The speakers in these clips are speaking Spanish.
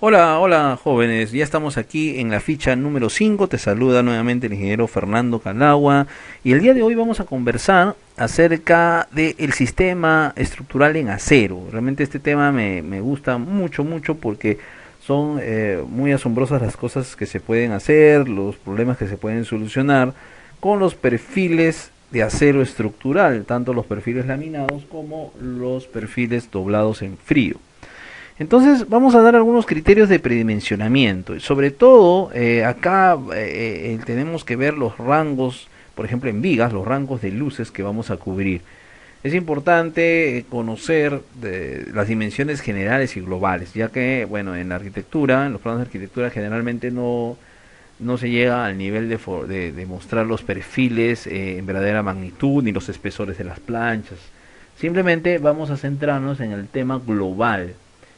Hola, hola jóvenes, ya estamos aquí en la ficha número 5. Te saluda nuevamente el ingeniero Fernando Calagua y el día de hoy vamos a conversar acerca del sistema estructural en acero. Realmente este tema me gusta mucho, mucho porque son muy asombrosas las cosas que se pueden hacer, los problemas que se pueden solucionar con los perfiles de acero estructural, tanto los perfiles laminados como los perfiles doblados en frío. Entonces vamos a dar algunos criterios de predimensionamiento. Sobre todo acá tenemos que ver los rangos, por ejemplo en vigas, los rangos de luces que vamos a cubrir. Es importante conocer las dimensiones generales y globales, ya que, bueno, en la arquitectura, en los planos de arquitectura generalmente no se llega al nivel de mostrar los perfiles en verdadera magnitud ni los espesores de las planchas. Simplemente vamos a centrarnos en el tema global,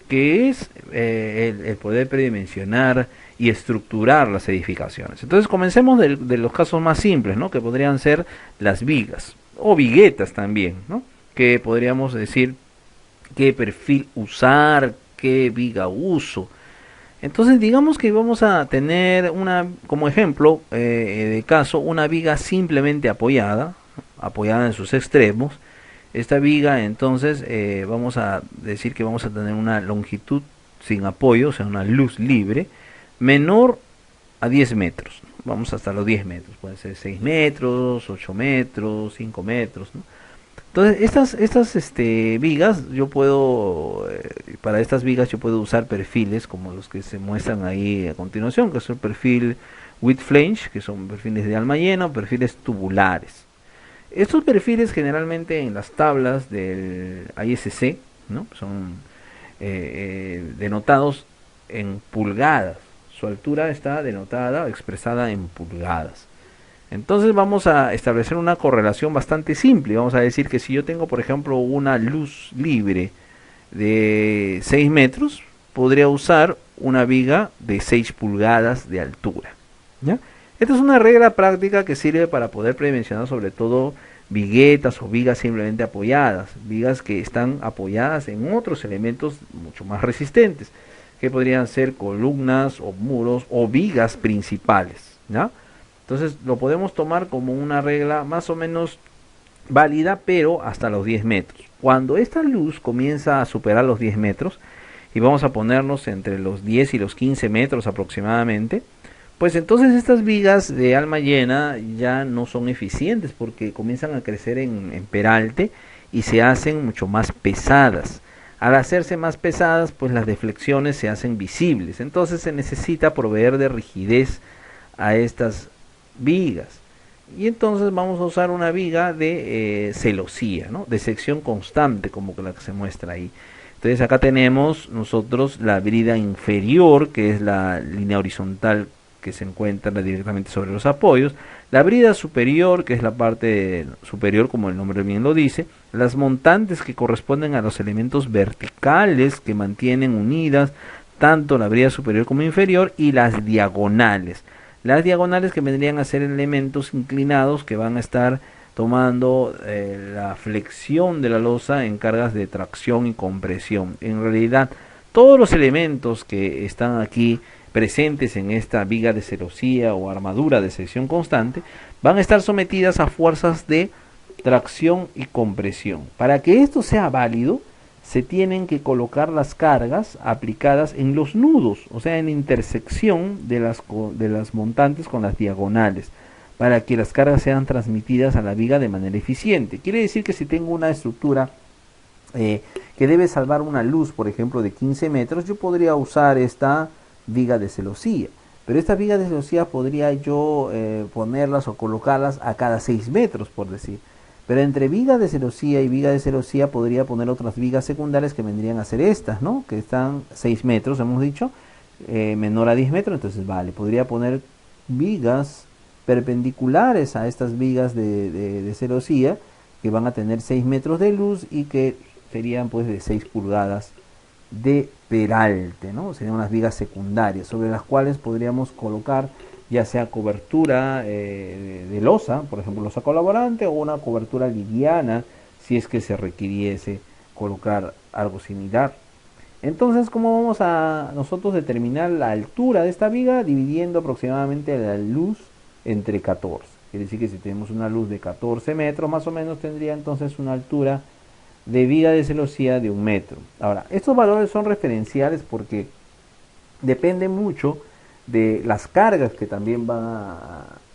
que es el poder predimensionar y estructurar las edificaciones. Entonces comencemos de los casos más simples, ¿no? Que podrían ser las vigas o viguetas también, ¿no? Que podríamos decir qué perfil usar, qué viga uso. Entonces digamos que vamos a tener como ejemplo de caso, una viga simplemente apoyada en sus extremos. Esta viga entonces vamos a decir que vamos a tener una longitud sin apoyo, o sea, una luz libre, menor a 10 metros. Vamos hasta los 10 metros, pueden ser 6 metros, 8 metros, 5 metros, ¿no? Entonces, estas vigas, para estas vigas yo puedo usar perfiles como los que se muestran ahí a continuación, que es el perfil with flange, que son perfiles de alma llena, o perfiles tubulares. Estos perfiles generalmente en las tablas del ISC, ¿no? Son denotados en pulgadas. Su altura está denotada, expresada en pulgadas. Entonces vamos a establecer una correlación bastante simple. Vamos a decir que si yo tengo, por ejemplo, una luz libre de 6 metros, podría usar una viga de 6 pulgadas de altura. ¿Ya? Esta es una regla práctica que sirve para poder predimensionar sobre todo viguetas o vigas simplemente apoyadas, vigas que están apoyadas en otros elementos mucho más resistentes, que podrían ser columnas o muros o vigas principales, ¿ya? Entonces lo podemos tomar como una regla más o menos válida, pero hasta los 10 metros. Cuando esta luz comienza a superar los 10 metros, y vamos a ponernos entre los 10 y los 15 metros aproximadamente, pues entonces estas vigas de alma llena ya no son eficientes porque comienzan a crecer en peralte y se hacen mucho más pesadas. Al hacerse más pesadas, pues las deflexiones se hacen visibles. Entonces se necesita proveer de rigidez a estas vigas. Y entonces vamos a usar una viga de celosía, ¿no? De sección constante, como la que se muestra ahí. Entonces acá tenemos nosotros la brida inferior, que es la línea horizontal que se encuentra directamente sobre los apoyos, la brida superior, que es la parte superior, como el nombre bien lo dice, las montantes que corresponden a los elementos verticales que mantienen unidas tanto la brida superior como inferior, y las diagonales. Las diagonales que vendrían a ser elementos inclinados que van a estar tomando la flexión de la losa en cargas de tracción y compresión. En realidad, todos los elementos que están aquí presentes en esta viga de celosía o armadura de sección constante van a estar sometidas a fuerzas de tracción y compresión. Para que esto sea válido, se tienen que colocar las cargas aplicadas en los nudos, o sea, en intersección de las montantes con las diagonales, para que las cargas sean transmitidas a la viga de manera eficiente. Quiere decir que si tengo una estructura que debe salvar una luz, por ejemplo, de 15 metros, yo podría usar esta viga de celosía. Pero estas vigas de celosía podría yo ponerlas o colocarlas a cada 6 metros, por decir. Pero entre viga de celosía y viga de celosía podría poner otras vigas secundarias que vendrían a ser estas, ¿no? Que están 6 metros, hemos dicho, menor a 10 metros, entonces vale. Podría poner vigas perpendiculares a estas vigas de celosía que van a tener 6 metros de luz y que serían pues de 6 pulgadas de peralte, ¿no? Serían unas vigas secundarias sobre las cuales podríamos colocar ya sea cobertura de losa, por ejemplo losa colaborante, o una cobertura liviana si es que se requiriese colocar algo similar. Entonces, ¿cómo vamos a nosotros determinar la altura de esta viga? Dividiendo aproximadamente la luz entre 14. Quiere decir que si tenemos una luz de 14 metros más o menos, tendría entonces una altura de viga de celosía de 1 metro. Ahora, estos valores son referenciales porque depende mucho de las cargas que también van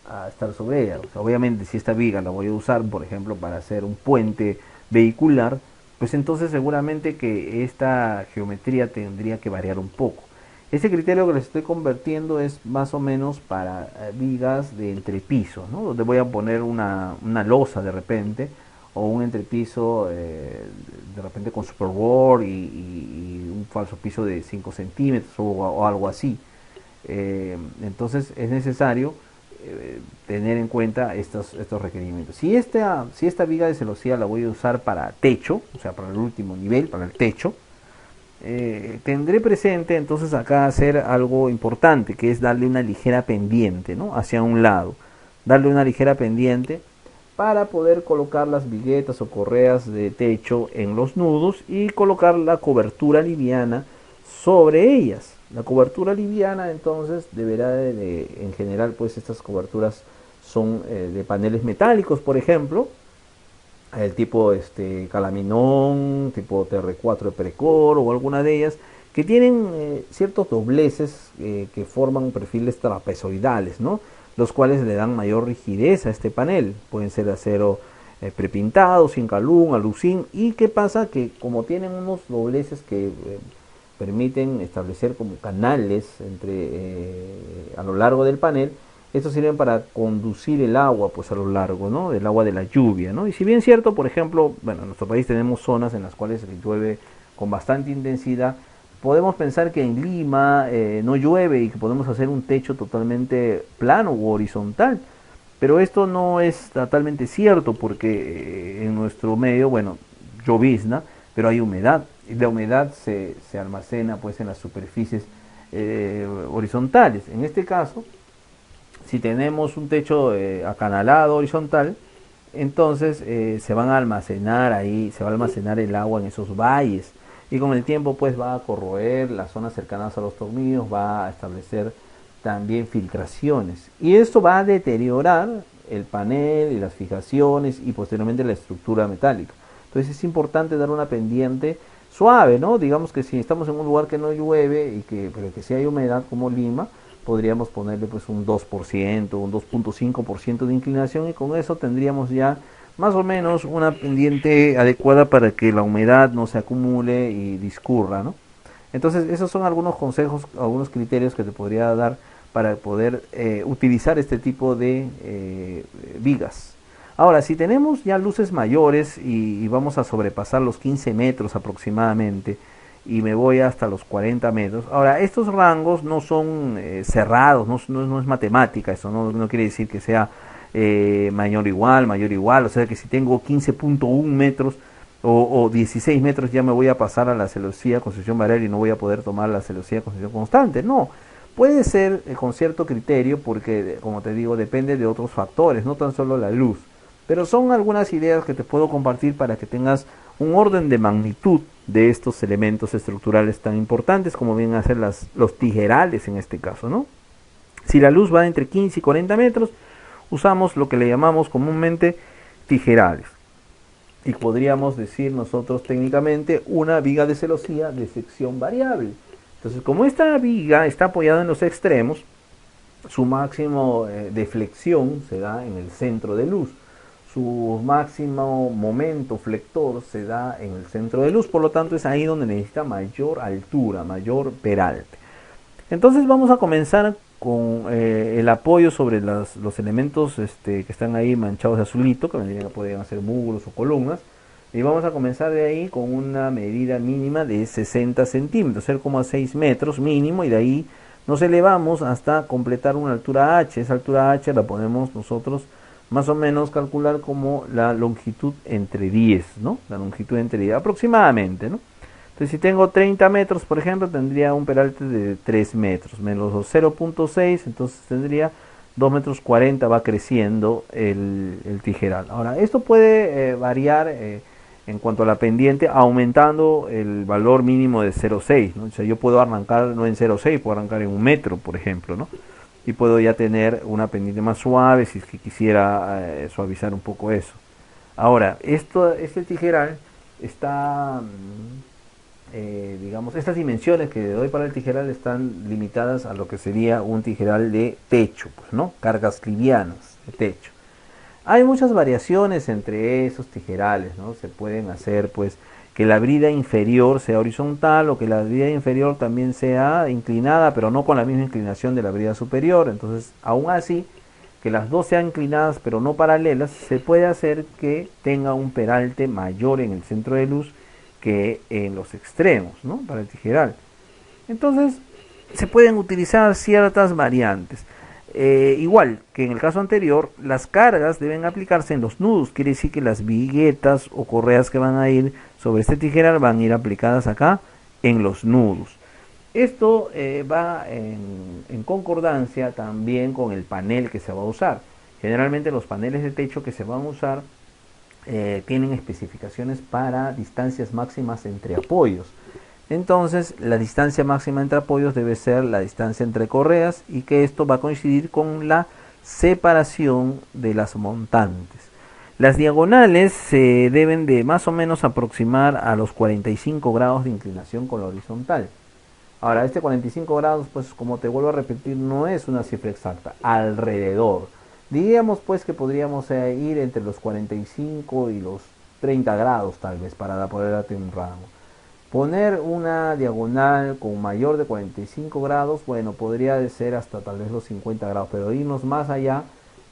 a estar sobre ella. O sea, obviamente si esta viga la voy a usar, por ejemplo, para hacer un puente vehicular, pues entonces seguramente que esta geometría tendría que variar un poco. Este criterio que les estoy convirtiendo es más o menos para vigas de entrepiso, ¿no? Donde voy a poner una losa de repente, o un entrepiso de repente con superboard y un falso piso de 5 centímetros o algo así. Entonces es necesario tener en cuenta estos requerimientos. Si esta viga de celosía la voy a usar para techo, o sea, para el último nivel, para el techo, tendré presente entonces acá hacer algo importante, que es darle una ligera pendiente, ¿no? Hacia un lado. Darle una ligera pendiente para poder colocar las viguetas o correas de techo en los nudos y colocar la cobertura liviana sobre ellas. La cobertura liviana entonces deberá en general, pues estas coberturas son de paneles metálicos, por ejemplo, el tipo Calaminón, tipo TR4 de Precor o alguna de ellas, que tienen ciertos dobleces que forman perfiles trapezoidales, ¿no? Los cuales le dan mayor rigidez a este panel. Pueden ser de acero prepintado, Zincalum, alucin. ¿Y qué pasa? Que como tienen unos dobleces que permiten establecer como canales a lo largo del panel, estos sirven para conducir el agua pues a lo largo, ¿no? Del agua de la lluvia, ¿no? Y si bien es cierto, por ejemplo, bueno, en nuestro país tenemos zonas en las cuales llueve con bastante intensidad, podemos pensar que en Lima no llueve y que podemos hacer un techo totalmente plano u horizontal, pero esto no es totalmente cierto porque en nuestro medio, bueno, llovizna, pero hay humedad y la humedad se almacena pues en las superficies horizontales. En este caso, si tenemos un techo acanalado horizontal, entonces se van a almacenar ahí, se va a almacenar el agua en esos valles y con el tiempo pues va a corroer las zonas cercanas a los tornillos, va a establecer también filtraciones y esto va a deteriorar el panel y las fijaciones y posteriormente la estructura metálica. Entonces es importante dar una pendiente suave, ¿no? Digamos que si estamos en un lugar que no llueve pero que sí hay humedad como Lima, podríamos ponerle pues un 2%, un 2.5% de inclinación y con eso tendríamos ya más o menos una pendiente adecuada para que la humedad no se acumule y discurra, ¿no? Entonces esos son algunos consejos, algunos criterios que te podría dar para poder utilizar este tipo de vigas. Ahora, si tenemos ya luces mayores y vamos a sobrepasar los 15 metros aproximadamente, y me voy hasta los 40 metros. Ahora, estos rangos no son cerrados, no es matemática, eso no quiere decir que sea mayor o igual, o sea que si tengo 15.1 metros o 16 metros ya me voy a pasar a la celosía con sucesión variable y no voy a poder tomar la celosía con sucesión constante, no. Puede ser con cierto criterio porque, como te digo, depende de otros factores, no tan solo la luz. Pero son algunas ideas que te puedo compartir para que tengas un orden de magnitud de estos elementos estructurales tan importantes como vienen a ser los tijerales en este caso, ¿no? Si la luz va entre 15 y 40 metros, usamos lo que le llamamos comúnmente tijerales. Y podríamos decir nosotros técnicamente una viga de celosía de sección variable. Entonces, como esta viga está apoyada en los extremos, su máximo de flexión se da en el centro de luz. Su máximo momento flector se da en el centro de luz, por lo tanto es ahí donde necesita mayor altura, mayor peralte. Entonces vamos a comenzar con el apoyo sobre los elementos que están ahí manchados de azulito, que podrían ser muros o columnas, y vamos a comenzar de ahí con una medida mínima de 60 centímetros, 0,6 metros mínimo, y de ahí nos elevamos hasta completar una altura H. Esa altura H la podemos nosotros más o menos calcular como la longitud entre 10, ¿no? La longitud entre 10, aproximadamente, ¿no? Entonces, si tengo 30 metros, por ejemplo, tendría un peralte de 3 metros, menos los 0.6, entonces tendría 2 metros 40, va creciendo el tijeral. Ahora, esto puede variar en cuanto a la pendiente, aumentando el valor mínimo de 0,6, ¿no? O sea, yo puedo arrancar no en 0,6, puedo arrancar en 1 metro, por ejemplo, ¿no? Y puedo ya tener una pendiente más suave si es que quisiera suavizar un poco eso. Ahora, este tijeral está, digamos, estas dimensiones que doy para el tijeral están limitadas a lo que sería un tijeral de techo, pues, ¿no? Cargas livianas de techo. Hay muchas variaciones entre esos tijerales, ¿no? Se pueden hacer, pues, que la brida inferior sea horizontal o que la brida inferior también sea inclinada, pero no con la misma inclinación de la brida superior. Entonces, aún así, que las dos sean inclinadas pero no paralelas, se puede hacer que tenga un peralte mayor en el centro de luz que en los extremos, ¿no? Para el tijeral. Entonces, se pueden utilizar ciertas variantes. Igual que en el caso anterior, las cargas deben aplicarse en los nudos, quiere decir que las viguetas o correas que van a ir sobre este tijeral van a ir aplicadas acá en los nudos. Esto va en concordancia también con el panel que se va a usar. Generalmente los paneles de techo que se van a usar tienen especificaciones para distancias máximas entre apoyos. Entonces, la distancia máxima entre apoyos debe ser la distancia entre correas y que esto va a coincidir con la separación de las montantes. Las diagonales se deben de más o menos aproximar a los 45 grados de inclinación con la horizontal. Ahora, este 45 grados, pues como te vuelvo a repetir, no es una cifra exacta, alrededor. Diríamos pues que podríamos ir entre los 45 y los 30 grados tal vez para poder darte un rango. Poner una diagonal con mayor de 45 grados, bueno, podría ser hasta tal vez los 50 grados, pero irnos más allá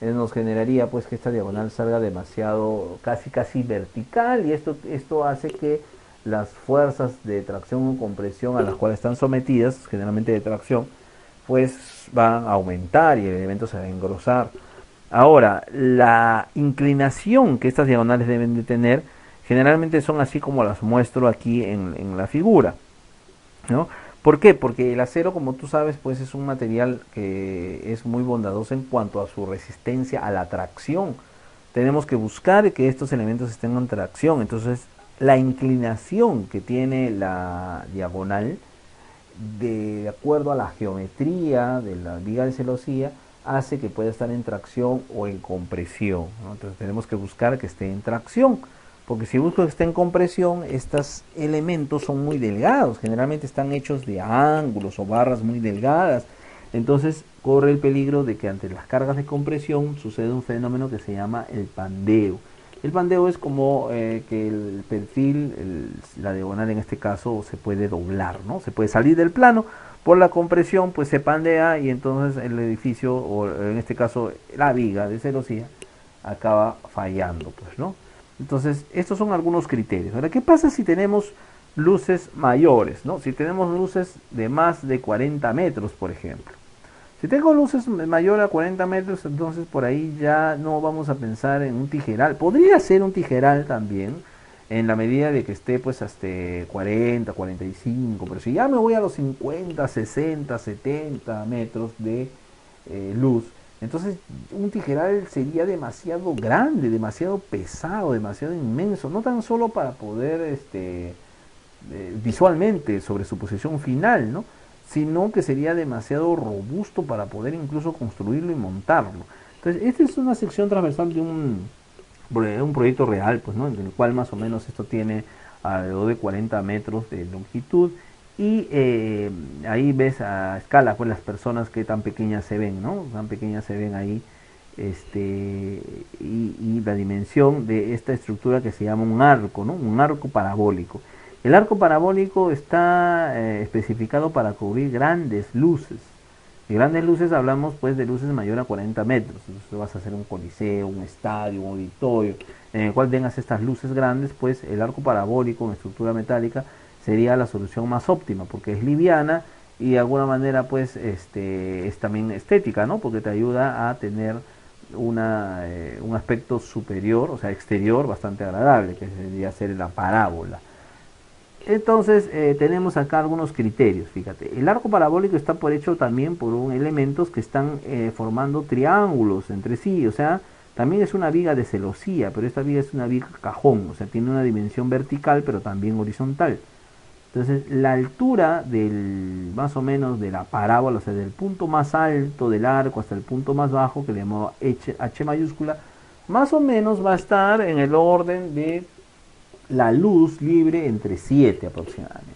nos generaría pues que esta diagonal salga demasiado, casi vertical, y esto hace que las fuerzas de tracción o compresión a las cuales están sometidas, generalmente de tracción, pues van a aumentar y el elemento se va a engrosar. Ahora, la inclinación que estas diagonales deben de tener generalmente son así como las muestro aquí en la figura, ¿no? ¿Por qué? Porque el acero, como tú sabes, pues es un material que es muy bondadoso en cuanto a su resistencia a la tracción. Tenemos que buscar que estos elementos estén en tracción. Entonces, la inclinación que tiene la diagonal, de acuerdo a la geometría de la viga de celosía, hace que pueda estar en tracción o en compresión, ¿no? Entonces tenemos que buscar que esté en tracción, porque si busco que esté en compresión, estos elementos son muy delgados, generalmente están hechos de ángulos o barras muy delgadas. Entonces corre el peligro de que ante las cargas de compresión sucede un fenómeno que se llama el pandeo. El pandeo es como que el perfil, la diagonal en este caso, se puede doblar, ¿no? Se puede salir del plano por la compresión, pues se pandea y entonces el edificio, o en este caso la viga de celosía, acaba fallando, pues, ¿no? Entonces, estos son algunos criterios. Ahora, ¿qué pasa si tenemos luces mayores, ¿no? Si tenemos luces de más de 40 metros, por ejemplo. Si tengo luces mayor a 40 metros, entonces por ahí ya no vamos a pensar en un tijeral. Podría ser un tijeral también, en la medida de que esté pues hasta 40, 45, pero si ya me voy a los 50, 60, 70 metros de luz, entonces un tijeral sería demasiado grande, demasiado pesado, demasiado inmenso, no tan solo para poder visualmente sobre su posición final, ¿no? Sino que sería demasiado robusto para poder incluso construirlo y montarlo. Entonces, esta es una sección transversal de un proyecto real, pues, ¿no? En el cual más o menos esto tiene alrededor de 40 metros de longitud y ahí ves a escala pues las personas que tan pequeñas se ven, ¿no? Tan pequeñas se ven ahí, y la dimensión de esta estructura que se llama un arco, ¿no? Un arco parabólico. El arco parabólico está especificado para cubrir grandes luces. De grandes luces hablamos pues de luces mayor a 40 metros. Entonces vas a hacer un coliseo, un estadio, un auditorio, en el cual tengas estas luces grandes, pues el arco parabólico en estructura metálica sería la solución más óptima, porque es liviana y de alguna manera pues es también estética, ¿no? Porque te ayuda a tener un aspecto superior, o sea exterior, bastante agradable, que sería ser la parábola. Entonces tenemos acá algunos criterios, fíjate. El arco parabólico está por hecho también por elementos que están formando triángulos entre sí, o sea, También es una viga de celosía, pero esta viga es una viga cajón, o sea, tiene una dimensión vertical, pero también horizontal. Entonces, la altura del, más o menos de la parábola, o sea, del punto más alto del arco hasta el punto más bajo, que le llamamos H mayúscula, más o menos va a estar en el orden de la luz libre entre 7 aproximadamente.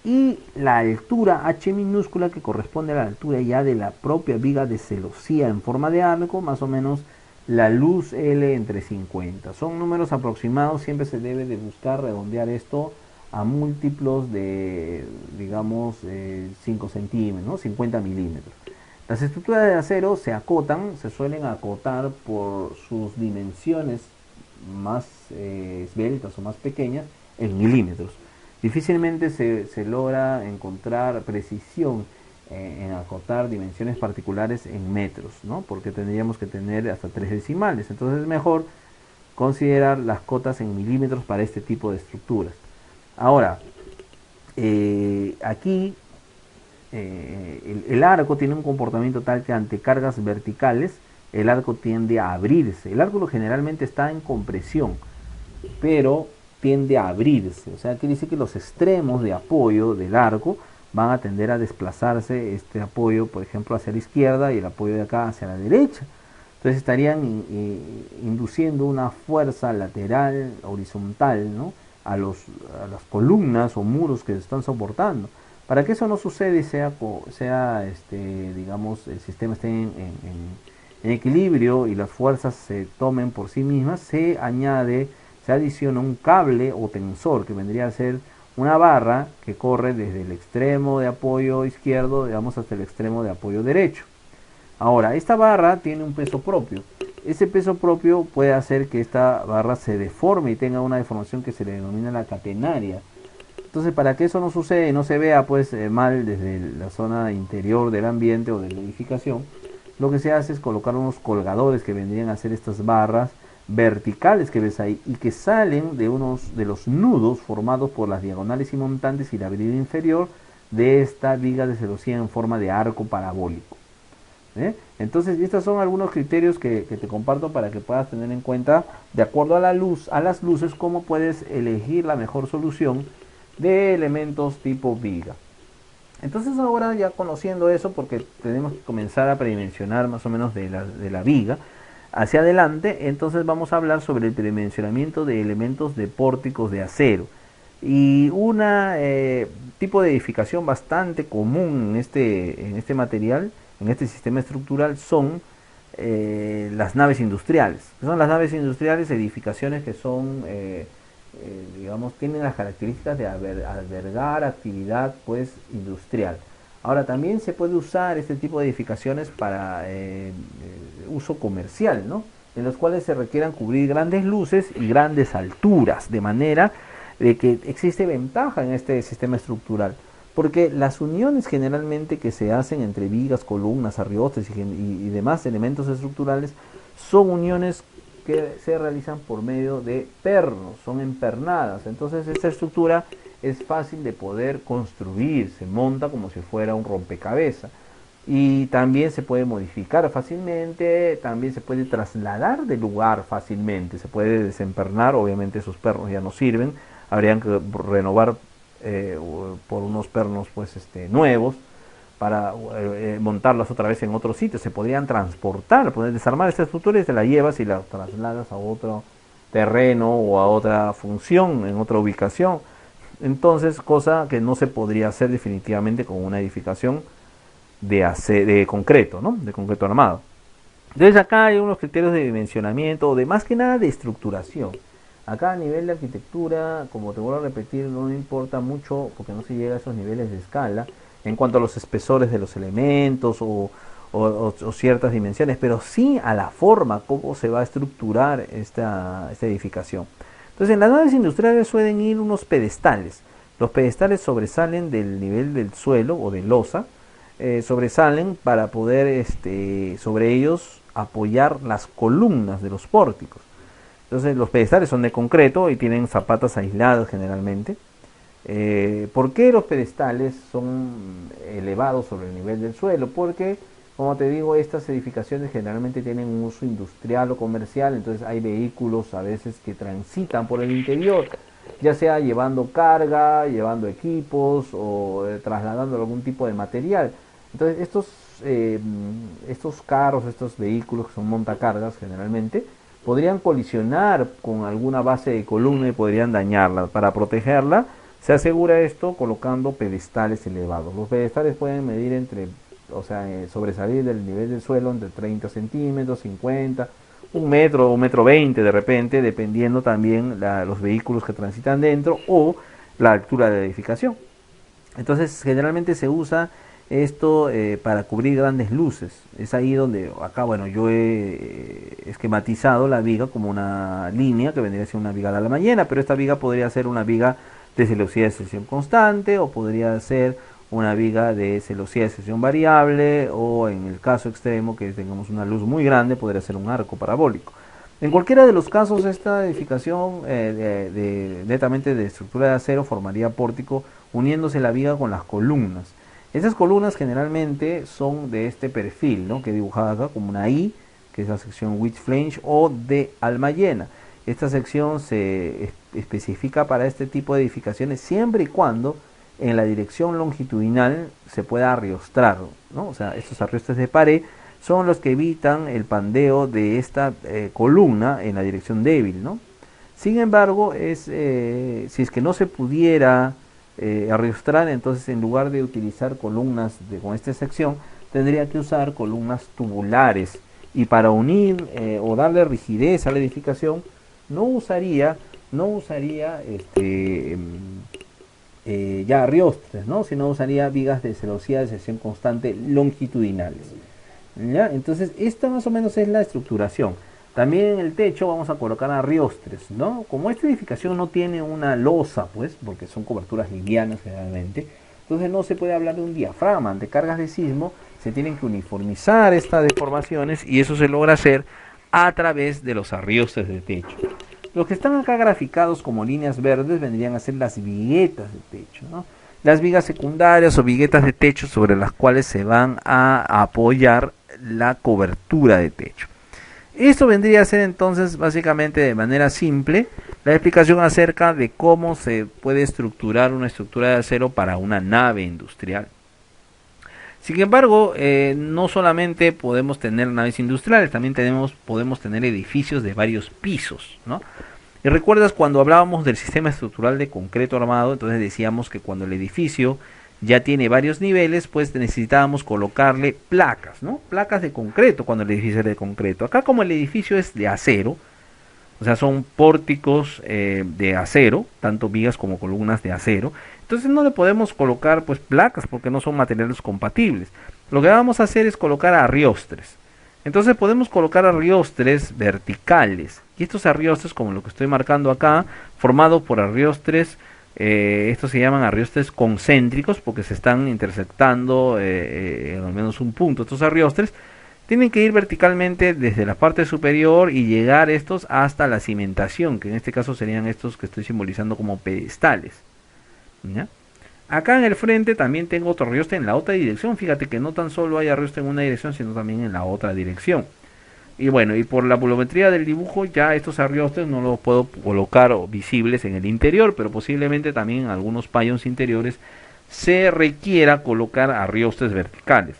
Y la altura H minúscula, que corresponde a la altura ya de la propia viga de celosía en forma de arco, más o menos la luz L entre 50. Son números aproximados, siempre se debe de buscar redondear esto a múltiplos de, digamos, 5 centímetros, ¿no? 50 milímetros. Las estructuras de acero se acotan, se suelen acotar por sus dimensiones más esbeltas o más pequeñas en milímetros. Difícilmente se logra encontrar precisión en acotar dimensiones particulares en metros, ¿no? Porque tendríamos que tener hasta 3 decimales. Entonces es mejor considerar las cotas en milímetros para este tipo de estructuras. Ahora, aquí el arco tiene un comportamiento tal que ante cargas verticales el arco tiende a abrirse. El arco generalmente está en compresión, pero tiende a abrirse. O sea, quiere decir que los extremos de apoyo del arco van a tender a desplazarse, este apoyo, por ejemplo, hacia la izquierda y el apoyo de acá hacia la derecha. Entonces estarían induciendo una fuerza lateral, horizontal, ¿no? a las columnas o muros que se están soportando. Para que eso no suceda y digamos, el sistema esté en equilibrio y las fuerzas se tomen por sí mismas, se adiciona un cable o tensor que vendría a ser una barra que corre desde el extremo de apoyo izquierdo, digamos, hasta el extremo de apoyo derecho. Ahora, esta barra tiene un peso propio. Ese peso propio puede hacer que esta barra se deforme y tenga una deformación que se le denomina la catenaria. Entonces, para que eso no suceda y no se vea pues mal desde la zona interior del ambiente o de la edificación, lo que se hace es colocar unos colgadores que vendrían a ser estas barras verticales que ves ahí y que salen de unos de los nudos formados por las diagonales y montantes y la viga inferior de esta viga de celosía en forma de arco parabólico. Entonces, estos son algunos criterios que te comparto para que puedas tener en cuenta, de acuerdo a la luz, a las luces, cómo puedes elegir la mejor solución de elementos tipo viga. Entonces, ahora ya conociendo eso, porque tenemos que comenzar a predimensionar más o menos de la viga hacia adelante, entonces vamos a hablar sobre el predimensionamiento de elementos de pórticos de acero. Y una tipo de edificación bastante común en este material, en este sistema estructural, son las naves industriales. Son las naves industriales, edificaciones que son, digamos, tienen las características de albergar actividad pues industrial. Ahora, también se puede usar este tipo de edificaciones para uso comercial, ¿no? En los cuales se requieran cubrir grandes luces y grandes alturas, de manera de que existe ventaja en este sistema estructural, porque las uniones generalmente que se hacen entre vigas, columnas, arriostes y demás elementos estructurales son uniones que se realizan por medio de pernos, son empernadas. Entonces esta estructura es fácil de poder construir, se monta como si fuera un rompecabezas y también se puede modificar fácilmente, también se puede trasladar de lugar fácilmente, se puede desempernar. Obviamente esos pernos ya no sirven, habrían que renovar por unos pernos pues nuevos para montarlas otra vez en otro sitio. Se podrían transportar, poder desarmar esta estructura y te la llevas y la trasladas a otro terreno o a otra función, en otra ubicación. Entonces, cosa que no se podría hacer definitivamente con una edificación de concreto, ¿no? De concreto armado. Entonces acá hay unos criterios de dimensionamiento, o de más que nada de estructuración. Acá a nivel de arquitectura, como te vuelvo a repetir, no importa mucho porque no se llega a esos niveles de escala en cuanto a los espesores de los elementos o ciertas dimensiones, pero sí a la forma, cómo se va a estructurar esta edificación. Entonces en las naves industriales suelen ir unos pedestales. Los pedestales sobresalen del nivel del suelo o de losa, sobresalen para poder sobre ellos apoyar las columnas de los pórticos. Entonces los pedestales son de concreto y tienen zapatas aisladas generalmente. ¿Por qué los pedestales son elevados sobre el nivel del suelo? Porque Como te digo, estas edificaciones generalmente tienen un uso industrial o comercial, entonces hay vehículos a veces que transitan por el interior, ya sea llevando carga, llevando equipos o trasladando algún tipo de material. Entonces estos carros, estos vehículos que son montacargas generalmente, podrían colisionar con alguna base de columna y podrían dañarla. Para protegerla, se asegura esto colocando pedestales elevados. Los pedestales pueden medir sobresalir del nivel del suelo entre 30 centímetros, 50, un metro, 1,20 m de repente, dependiendo también los vehículos que transitan dentro o la altura de la edificación. Entonces, generalmente se usa esto para cubrir grandes luces. Es ahí donde, acá, bueno, yo he esquematizado la viga como una línea que vendría a ser una viga de la mañana, pero esta viga podría ser una viga de celosía de sección constante o podría ser una viga de celosía de sección variable, o en el caso extremo que tengamos una luz muy grande podría ser un arco parabólico. En cualquiera de los casos, esta edificación netamente de estructura de acero formaría pórtico uniéndose la viga con las columnas. Esas columnas generalmente son de este perfil, ¿no?, que he dibujado acá como una I, que es la sección wedge flange, o de alma llena. Esta sección se especifica para este tipo de edificaciones siempre y cuando en la dirección longitudinal se pueda arriostrar, ¿no? O sea, estos arriostres de pared son los que evitan el pandeo de esta columna en la dirección débil, ¿no? Sin embargo, si es que no se pudiera arriostrar, entonces en lugar de utilizar columnas con esta sección, tendría que usar columnas tubulares. Y para unir o darle rigidez a la edificación, no usaría ya arriostres, ¿no?, sino usaría vigas de celosía de sección constante longitudinales. ¿Ya? Entonces, esta más o menos es la estructuración. También en el techo vamos a colocar arriostres, ¿no? Como esta edificación no tiene una losa, pues, porque son coberturas livianas generalmente, entonces no se puede hablar de un diafragma. Ante cargas de sismo se tienen que uniformizar estas deformaciones y eso se logra hacer a través de los arriostres de techo. Los que están acá graficados como líneas verdes vendrían a ser las viguetas de techo, ¿no? Las vigas secundarias o viguetas de techo sobre las cuales se van a apoyar la cobertura de techo. Esto vendría a ser entonces básicamente de manera simple la explicación acerca de cómo se puede estructurar una estructura de acero para una nave industrial. Sin embargo, no solamente podemos tener naves industriales, también podemos tener edificios de varios pisos, ¿no? Y recuerdas cuando hablábamos del sistema estructural de concreto armado, entonces decíamos que cuando el edificio ya tiene varios niveles, pues necesitábamos colocarle placas, ¿no? Placas de concreto cuando el edificio es de concreto. Acá como el edificio es de acero, o sea, son pórticos de acero, tanto vigas como columnas de acero, entonces no le podemos colocar pues placas porque no son materiales compatibles. Lo que vamos a hacer es colocar arriostres. Entonces podemos colocar arriostres verticales, y estos arriostres, como lo que estoy marcando acá, formados por arriostres, estos se llaman arriostres concéntricos porque se están intersectando en al menos un punto. Estos arriostres tienen que ir verticalmente desde la parte superior y llegar estos hasta la cimentación, que en este caso serían estos que estoy simbolizando como pedestales, ¿ya? Acá en el frente también tengo otro arriostre en la otra dirección. Fíjate que no tan solo hay arriostre en una dirección, sino también en la otra dirección. Y bueno, y por la volumetría del dibujo ya estos arriostres no los puedo colocar visibles en el interior, pero posiblemente también en algunos payons interiores se requiera colocar arriostres verticales.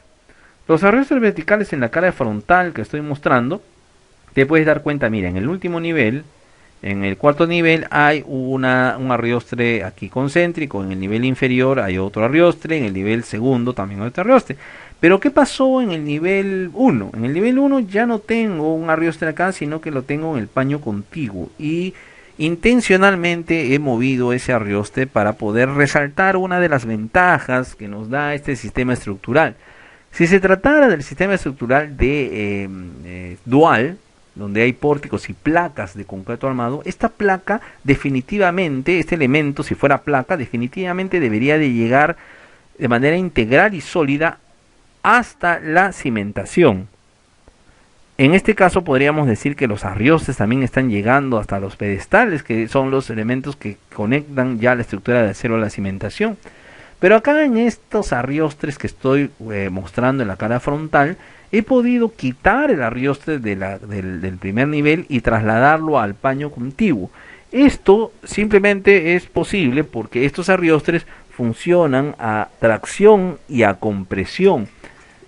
Los arriostres verticales en la cara frontal que estoy mostrando, te puedes dar cuenta, mira, en el último nivel, en el cuarto nivel hay un arriostre aquí concéntrico, en el nivel inferior hay otro arriostre, en el nivel segundo también hay otro arriostre. Pero ¿qué pasó en el nivel 1? En el nivel 1 ya no tengo un arriostre acá, sino que lo tengo en el paño contiguo. Y intencionalmente he movido ese arriostre para poder resaltar una de las ventajas que nos da este sistema estructural. Si se tratara del sistema estructural de dual, donde hay pórticos y placas de concreto armado, esta placa definitivamente, este elemento, si fuera placa, definitivamente debería de llegar de manera integral y sólida hasta la cimentación. En este caso podríamos decir que los arriostres también están llegando hasta los pedestales, que son los elementos que conectan ya la estructura de acero a la cimentación. Pero acá en estos arriostres que estoy mostrando en la cara frontal, he podido quitar el arriostre del primer nivel y trasladarlo al paño contiguo. Esto simplemente es posible porque estos arriostres funcionan a tracción y a compresión.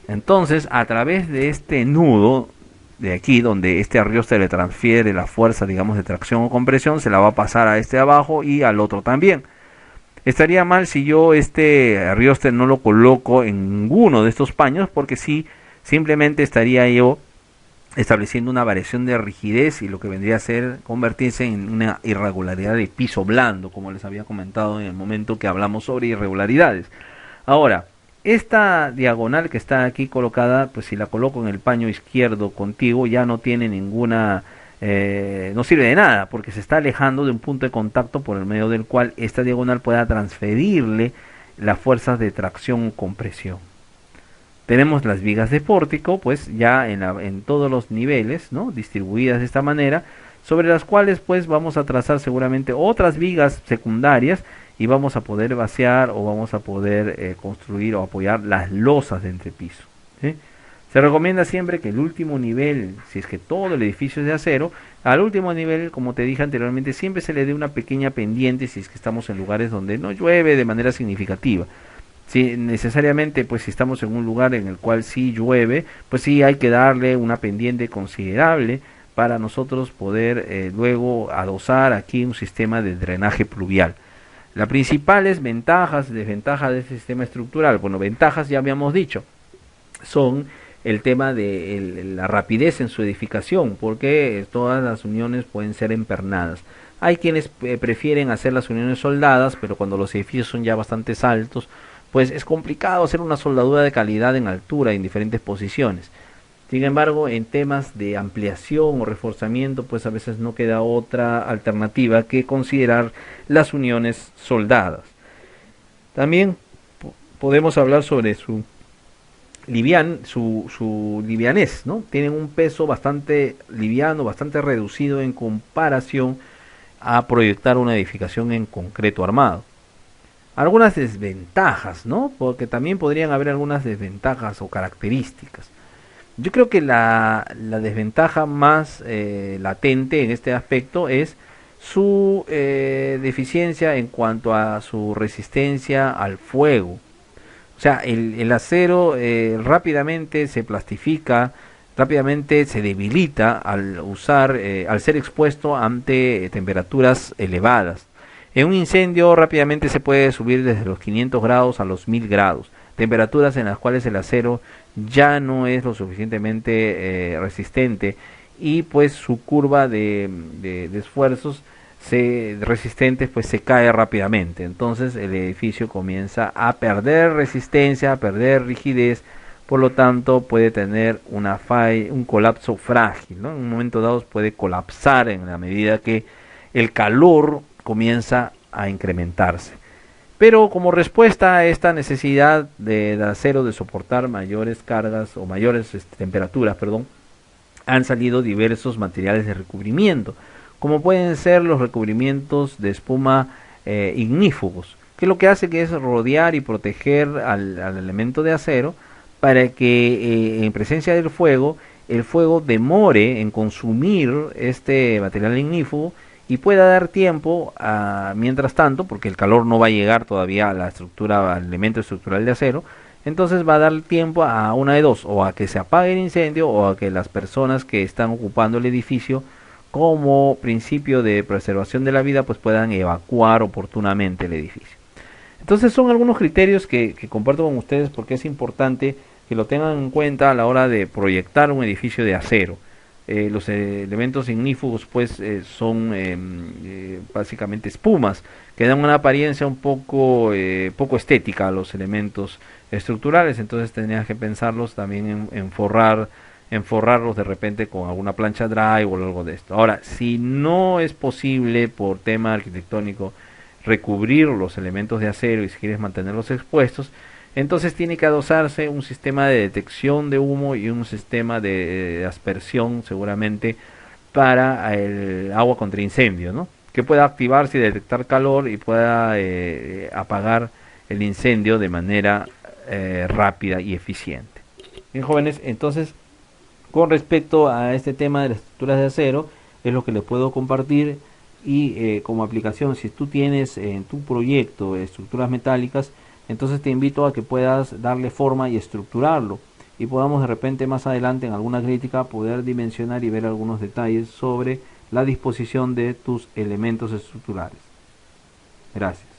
Entonces, a través de este nudo de aquí, donde este arriostre le transfiere la fuerza, digamos, de tracción o compresión, se la va a pasar a este de abajo y al otro también. Estaría mal si yo este arriostre no lo coloco en ninguno de estos paños, porque sí, simplemente estaría yo estableciendo una variación de rigidez y lo que vendría a ser convertirse en una irregularidad de piso blando, como les había comentado en el momento que hablamos sobre irregularidades. Ahora, esta diagonal que está aquí colocada, pues si la coloco en el paño izquierdo contiguo, ya no tiene ninguna, no sirve de nada, porque se está alejando de un punto de contacto por el medio del cual esta diagonal pueda transferirle las fuerzas de tracción o compresión. Tenemos las vigas de pórtico, pues ya en todos los niveles, ¿no? Distribuidas de esta manera, sobre las cuales pues vamos a trazar seguramente otras vigas secundarias y vamos a poder vaciar o vamos a poder construir o apoyar las losas de entrepiso, ¿sí? Se recomienda siempre que el último nivel, si es que todo el edificio es de acero, al último nivel, como te dije anteriormente, siempre se le dé una pequeña pendiente si es que estamos en lugares donde no llueve de manera significativa. Si necesariamente, pues si estamos en un lugar en el cual sí llueve, pues sí hay que darle una pendiente considerable para nosotros poder luego adosar aquí un sistema de drenaje pluvial. Las principales ventajas y desventajas de este sistema estructural, bueno, ventajas ya habíamos dicho, son el tema de la rapidez en su edificación, porque todas las uniones pueden ser empernadas. Hay quienes prefieren hacer las uniones soldadas, pero cuando los edificios son ya bastante altos, pues es complicado hacer una soldadura de calidad en altura en diferentes posiciones. Sin embargo, en temas de ampliación o reforzamiento, pues a veces no queda otra alternativa que considerar las uniones soldadas. También podemos hablar sobre su livianez, ¿no? Tienen un peso bastante liviano, bastante reducido en comparación a proyectar una edificación en concreto armado. Algunas desventajas, ¿no? Porque también podrían haber algunas desventajas o características. Yo creo que la desventaja más latente en este aspecto es su deficiencia en cuanto a su resistencia al fuego. O sea, el acero rápidamente se plastifica, rápidamente se debilita al al ser expuesto ante temperaturas elevadas. En un incendio rápidamente se puede subir desde los 500 grados a los 1000 grados, temperaturas en las cuales el acero ya no es lo suficientemente resistente y pues su curva de esfuerzos resistentes pues se cae rápidamente. Entonces el edificio comienza a perder resistencia, a perder rigidez, por lo tanto puede tener un colapso frágil, ¿no? En un momento dado puede colapsar en la medida que el calor comienza a incrementarse. Pero como respuesta a esta necesidad de acero de soportar mayores cargas o mayores temperaturas, han salido diversos materiales de recubrimiento, como pueden ser los recubrimientos de espuma ignífugos, que lo que hace que es rodear y proteger al elemento de acero para que en presencia del fuego, el fuego demore en consumir este material ignífugo y pueda dar tiempo mientras tanto, porque el calor no va a llegar todavía a la estructura, al elemento estructural de acero. Entonces va a dar tiempo a una de dos, o a que se apague el incendio o a que las personas que están ocupando el edificio como principio de preservación de la vida pues puedan evacuar oportunamente el edificio. Entonces son algunos criterios que comparto con ustedes porque es importante que lo tengan en cuenta a la hora de proyectar un edificio de acero. Los elementos ignífugos pues son básicamente espumas que dan una apariencia un poco estética a los elementos estructurales, entonces tendrías que pensarlos también en forrarlos de repente con alguna plancha dry o algo de esto. Ahora, si no es posible por tema arquitectónico recubrir los elementos de acero y si quieres mantenerlos expuestos, entonces tiene que adosarse un sistema de detección de humo y un sistema de aspersión seguramente para el agua contra incendio, ¿no? Que pueda activarse y detectar calor y pueda apagar el incendio de manera rápida y eficiente. Bien, jóvenes, entonces con respecto a este tema de las estructuras de acero, es lo que les puedo compartir y como aplicación, si tú tienes en tu proyecto estructuras metálicas, entonces te invito a que puedas darle forma y estructurarlo y podamos de repente más adelante en alguna crítica poder dimensionar y ver algunos detalles sobre la disposición de tus elementos estructurales. Gracias.